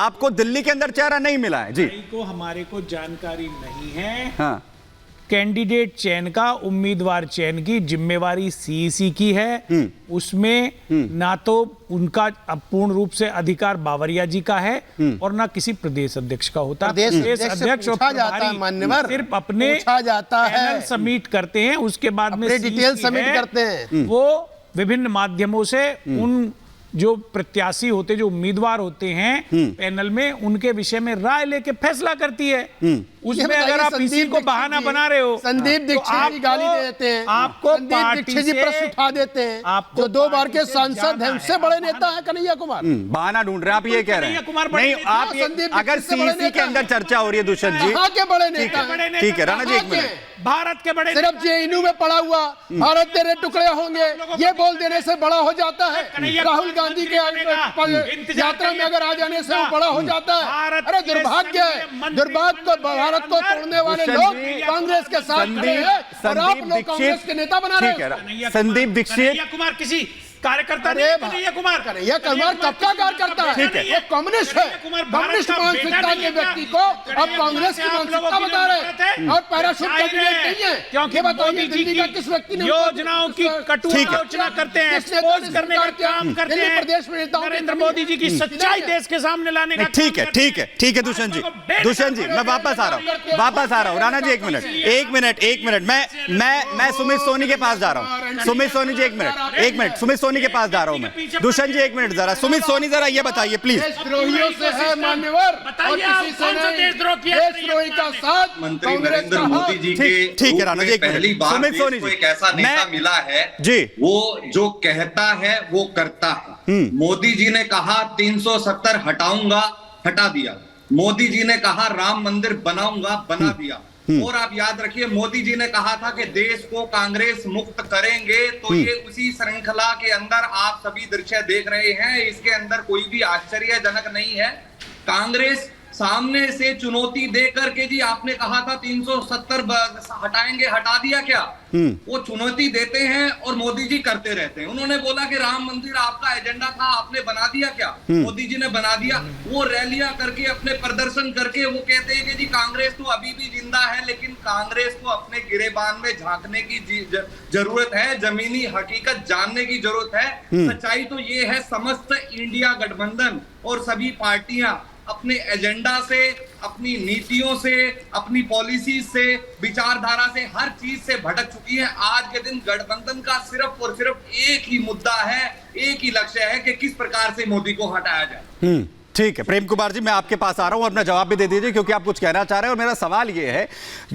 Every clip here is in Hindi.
आपको दिल्ली के अंदर चेहरा नहीं मिला है जी? को हमारे को जानकारी नहीं है। हाँ, कैंडिडेट चयन का, उम्मीदवार चयन की जिम्मेवारी सीईसी की है। उसमें ना तो उनका पूर्ण रूप से अधिकार बावरिया जी का है और ना किसी प्रदेश अध्यक्ष का होता है। प्रदेश अध्यक्ष और प्रभारी सिर्फ अपने पैनल सबमिट करते हैं, उसके बाद में डिटेल सबमिट करते हैं। वो विभिन्न माध्यमों से उन जो प्रत्याशी होते, जो उम्मीदवार होते हैं पैनल में, उनके विषय में राय लेके फैसला करती है। उसमें अगर आप इसी को बहाना बना रहे हो, संदीप दीक्षित जी गाली दे देते हैं, आपको पार्टी से प्रश्न उठा देते हैं, जो 2 बार के सांसद हैं, उससे बड़े नेता हैं कन्हैया कुमार। बहाना ढूंढ रहे हैं आप, ये कह रहे हैं? नहीं, आप अगर सीईसी के अंदर चर्चा हो रही है दुष्यंत जी, के बड़े नेता, ठीक है राणा जी, एक मिनट, भारत के बड़े, सिर्फ जेएनयू में पड़ा हुआ भारत तेरे टुकड़े होंगे ये बोल देने से बड़ा हो जाता है। राहुल गांधी के यात्रा में अगर आ जाने से वो बड़ा हो जाता है। अरे दुर्भाग्य है, दुर्भाग्य को भारत को तोड़ने वाले लोग कांग्रेस के साथ खड़े हैं और आप लोग कांग्रेस के नेता बना रहे हैं। संदीप दीक्षित कुमार किसी कार्यकर्ता कन्हैया कुमार कब का कार्यकर्ता है? वो कम्युनिस्ट है, कम्युनिस्ट मानसिकता के व्यक्ति को अब कांग्रेस की मानसिकता बता रहे हैं और पैराशूट कैंडिडेट नहीं है। क्योंकि बताइए दिल्ली का किस व्यक्ति ने योजनाओं की कटु आलोचना करते हैं, एक्सपोज करने का काम करते हैं, प्रदेश में नरेंद्र मोदी जी की सच्चाई देश के सामने लाने का। ठीक है, ठीक है, ठीक है दुष्यंत जी, मैं वापस आ रहा हूँ राणा जी, एक मिनट, मैं सुमित सोनी के पास जा रहा हूँ। सुमित सोनी जी एक मिनट, सुमित सोनी के पास जा रहा हूं मैं। दुष्यंत जी एक मिनट, जरा सुमित सोनी जरा ये बताइए प्लीज। देशद्रोहियों से है मान्यवर, और किसी से नहीं। देशद्रोही का साथ मंत्री नरेंद्र मोदी जी के ठीक है राणा जी, पहली बार सुमित सोनी को जी, एक ऐसा नेता मिला है जी, वो जो कहता है वो करता है। मोदी जी ने कहा 370 हटाऊंगा, हटा दिया। मोदी जी ने कहा राम मंदिर बनाऊंगा, बना दिया। और आप याद रखिए, मोदी जी ने कहा था कि देश को कांग्रेस मुक्त करेंगे, तो ये उसी श्रृंखला के अंदर आप सभी दृश्य देख रहे हैं। इसके अंदर कोई भी आश्चर्यजनक नहीं है। कांग्रेस सामने से चुनौती दे करके जी आपने कहा था 370 हटाएंगे, हटा दिया क्या? वो चुनौती देते हैं और मोदी जी करते रहते हैं। उन्होंने बोला कि राम मंदिर आपका एजेंडा था, आपने बना दिया क्या? मोदी जी ने बना दिया। वो रैलियां करके, अपने प्रदर्शन करके वो कहते हैं कि जी कांग्रेस तो अभी भी जिंदा है, लेकिन कांग्रेस को अपने गिरेबान में झांकने की जरूरत है, जमीनी हकीकत जानने की जरूरत है। सच्चाई तो ये है, समस्त इंडिया गठबंधन और सभी पार्टियां अपने एजेंडा से, अपनी नीतियों से, अपनी पॉलिसी से, विचारधारा से, हर चीज से भटक चुकी है। आज के दिन गठबंधन का सिर्फ और सिर्फ एक ही मुद्दा है, एक ही लक्ष्य है कि किस प्रकार से मोदी को हटाया जाए। ठीक है प्रेम कुमार जी, मैं आपके पास आ रहा हूं, अपना जवाब भी दे दीजिए क्योंकि आप कुछ कहना चाह रहे हैं। और मेरा सवाल ये है,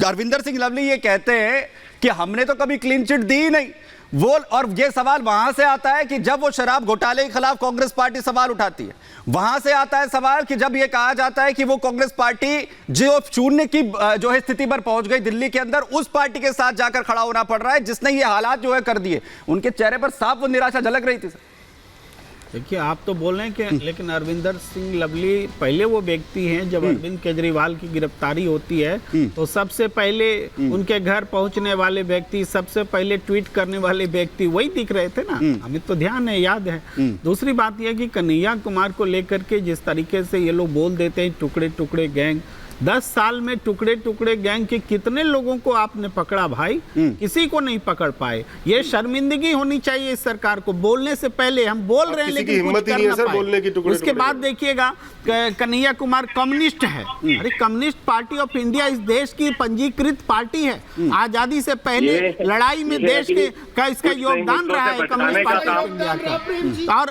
अरविंदर सिंह लवली ये कहते हैं कि हमने तो कभी क्लीन चिट दी ही नहीं, वो, और ये सवाल वहां से आता है कि जब वो शराब घोटाले के खिलाफ कांग्रेस पार्टी सवाल उठाती है, वहां से आता है सवाल कि जब ये कहा जाता है कि वो कांग्रेस पार्टी जो शून्य की जो है स्थिति पर पहुंच गई दिल्ली के अंदर, उस पार्टी के साथ जाकर खड़ा होना पड़ रहा है जिसने ये हालात जो है कर दिए। उनके चेहरे पर साफ वो निराशा झलक रही थी। देखिए, आप तो बोल रहे हैं कि लेकिन अरविंदर सिंह लवली पहले वो व्यक्ति हैं, जब अरविंद केजरीवाल की गिरफ्तारी होती है तो सबसे पहले उनके घर पहुंचने वाले व्यक्ति, सबसे पहले ट्वीट करने वाले व्यक्ति वही दिख रहे थे ना। हमें तो ध्यान है, याद है। दूसरी बात यह कि कन्हैया कुमार को लेकर के जिस तरीके से ये लोग बोल देते हैं टुकड़े टुकड़े गैंग, 10 साल में टुकड़े टुकड़े गैंग के कितने लोगों को आपने पकड़ा भाई? किसी को नहीं पकड़ पाए। ये शर्मिंदगी होनी चाहिए इस सरकार को। बोलने से पहले हम बोल रहे हैं लेकिन कुछ कर ना पाए। उसके बाद देखिएगा, कन्हैया कुमार कम्युनिस्ट है। अरे कम्युनिस्ट पार्टी ऑफ इंडिया इस देश की पंजीकृत पार्टी है। आजादी से पहले लड़ाई में देश के का इसका योगदान रहा है कम्युनिस्ट पार्टी ऑफ इंडिया का।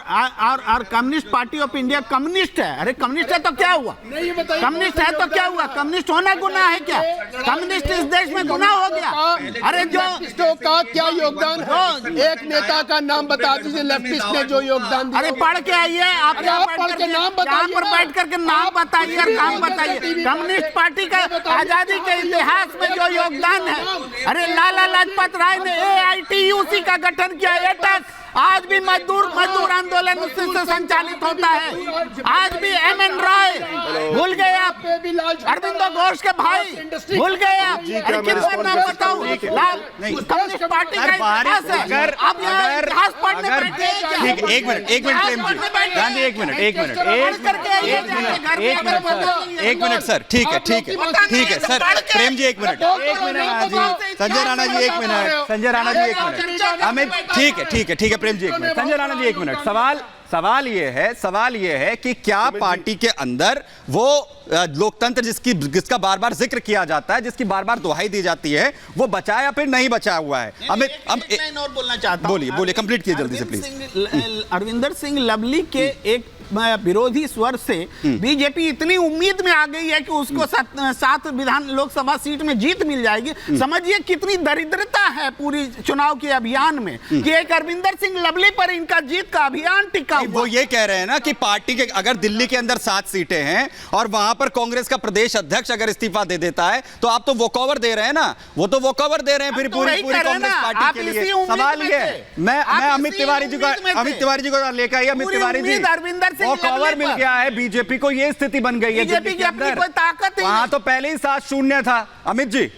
और communist party of India communist है। अरे कम्युनिस्ट है तो क्या हुआ? कम्युनिस्ट है तो क्या हुआ? कम्युनिस्ट होना गुनाह है क्या? कम्युनिस्ट इस देश में गुनाह हो गया? अरे जो का क्या योगदान है? एक नेता का नाम बता दीजिए लेफ्टिस्ट ने जो योगदान दिया। अरे पढ़ के आइए, आप पढ़ के नाम बताइए, पर बैठ करके नाम बताइए और काम बताइए। कम्युनिस्ट पार्टी का आजादी के इतिहास में जो योगदान है, अरे लाला लाजपत राय ने AITUC का गठन किया। एटक आज भी मजदूर आंदोलन उससे संचालित होता है। आज भी MN रॉय, भूल गए आप? भी लाल झंडा अरविंदो घोष के भाई इंडस्ट्री भूल गए आप। जी, अरे किस बात में आप बताऊं, लाल कम्युनिस्ट पार्टी का इतिहास है। आप यहाँ इतिहास पढ़ने बैठे हैं क्या? ठीक, एक मिनट प्रेम जी, गांधी एक मिनट सर, ठीक है सर, प्रेम जी एक मिनट संजय राणा जी एक मिनट अमित, ठीक है प्रेम जी एक मिनट, संजय राणा जी एक मिनट। सवाल ये है कि क्या पार्टी के अंदर वो लोकतंत्र जिसका बार बार जिक्र किया जाता है, जिसकी बार बार दुहाई दी जाती है, वो बचा या फिर नहीं बचा हुआ है? अमित, एक लाइन और बोलना चाहता हूं। बोलिए कंप्लीट कीजिए जल्दी से प्लीज। अरविंदर सिंह लवली के एक विरोधी स्वर से बीजेपी इतनी उम्मीद में आ गई है कि उसको 7 विधान लोकसभा सीट में जीत मिल जाएगी। समझिए कितनी दरिद्रता है पूरी चुनाव के अभियान में कि एक अरविंदर सिंह लवली पर इनका जीत का अभियान टिका हुआ। वो ये कह रहे हैं ना कि पार्टी के अगर दिल्ली के अंदर 7 सीटें हैं और वहां पर कांग्रेस का प्रदेश अध्यक्ष अगर इस्तीफा दे देता है तो आप तो वॉकओवर दे रहे हैं ना, वो तो वॉकओवर दे रहे हैं फिर पूरी कांग्रेस पार्टी के लिए। सवाल ये है, मैं अमित तिवारी जी को लेकर आई, अमित तिवारी जी वॉकओवर मिल गया है बीजेपी को, ये स्थिति बन गई है बीजेपी की अपनी कोई ताकत नहीं, वहां तो पहले ही 7-0 था। अमित जी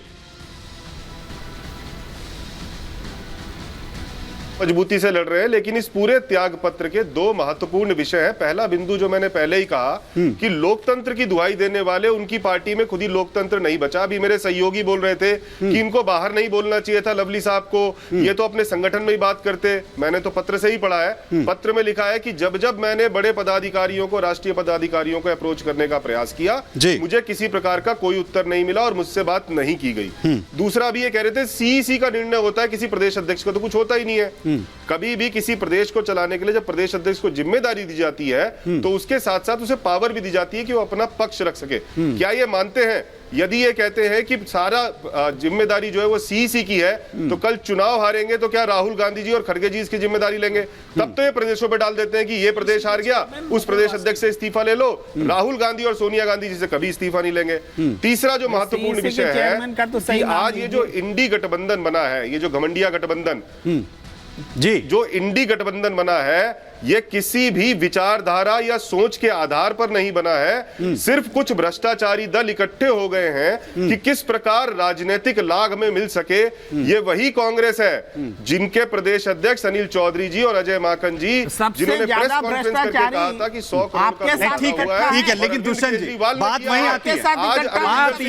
मजबूती से लड़ रहे हैं, लेकिन इस पूरे त्याग पत्र के 2 महत्वपूर्ण विषय हैं। पहला बिंदु जो मैंने पहले ही कहा कि लोकतंत्र की दुहाई देने वाले उनकी पार्टी में खुद ही लोकतंत्र नहीं बचा। अभी मेरे सहयोगी बोल रहे थे कि इनको बाहर नहीं बोलना चाहिए था लवली साहब को, ये तो अपने संगठन में ही बात करते। मैंने तो पत्र से ही पढ़ा है, पत्र में लिखा है कि जब मैंने बड़े पदाधिकारियों को, राष्ट्रीय पदाधिकारियों को अप्रोच करने का प्रयास किया, मुझे किसी प्रकार का कोई उत्तर नहीं मिला और मुझसे बात नहीं की गई। दूसरा भी ये कह रहे थे सीईसी का निर्णय होता है, किसी प्रदेश अध्यक्ष का तो कुछ होता ही नहीं है। कभी भी किसी प्रदेश को चलाने के लिए जब प्रदेश अध्यक्ष को जिम्मेदारी दी जाती है तो उसके साथ साथ उसे पावर भी दी जाती है कि वो अपना पक्ष रख सके। क्या ये मानते हैं, यदि ये कहते हैं कि सारा जिम्मेदारी जो है वो सीईसी की है, तो कल चुनाव हारेंगे तो क्या राहुल गांधी जी और खड़गे जी इसकी जिम्मेदारी लेंगे? तब तो ये प्रदेशों पे डाल देते हैं कि ये प्रदेश हार गया, उस प्रदेश अध्यक्ष से इस्तीफा ले लो। राहुल गांधी और सोनिया गांधी जी से कभी इस्तीफा नहीं लेंगे। तीसरा जो महत्वपूर्ण विषय है कि आज ये जो इंडी गठबंधन बना है, ये जो घमंडिया गठबंधन जी, जो इंडी गठबंधन बना है, ये किसी भी विचारधारा या सोच के आधार पर नहीं बना है। सिर्फ कुछ भ्रष्टाचारी दल इकट्ठे हो गए हैं कि किस प्रकार राजनीतिक लाभ में मिल सके। ये वही कांग्रेस है जिनके प्रदेश अध्यक्ष अनिल चौधरी जी और अजय माकन जी, जिन्होंने प्रेस कॉन्फ्रेंस करके कहा था कि 100 करोड़ का ठीक है, लेकिन दुष्यंत जी बात वहीं आती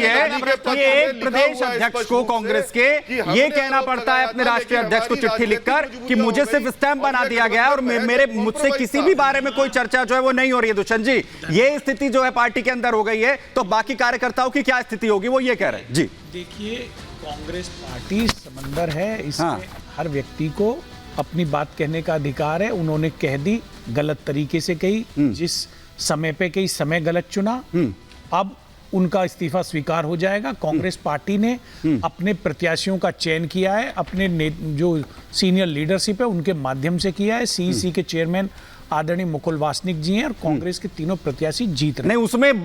है कि एक प्रदेश अध्यक्ष को कांग्रेस के ये कहना पड़ता है अपने राष्ट्रीय अध्यक्ष को चिट्ठी लिखकर कि मुझे सिर्फ स्टैंप बना दिया गया है और मुझसे किसी भी बारे में कोई चर्चा जो है वो नहीं हो रही है। दुष्यंत जी, ये स्थिति जो है पार्टी के अंदर हो गई है, तो बाकी कार्यकर्ताओं की क्या स्थिति होगी, वो ये कह रहे हैं। जी देखिए, कांग्रेस पार्टी समंदर है, इसमें हर व्यक्ति को अपनी बात कहने का अधिकार है। उन्होंने कह दी, गलत तरीके से कही, जिस समय पे कही, समय गलत चुना। अब उनका इस्तीफा स्वीकार हो जाएगा। कांग्रेस पार्टी ने अपने प्रत्याशियों का चयन किया है, अपने जो सीनियर लीडरशिप है उनके माध्यम से किया है। सीईसी के चेयरमैन आदरणीय मुकुल वासनिक जी हैं और कांग्रेस के तीनों प्रत्याशी जीत रहे हैं। नहीं, उसमें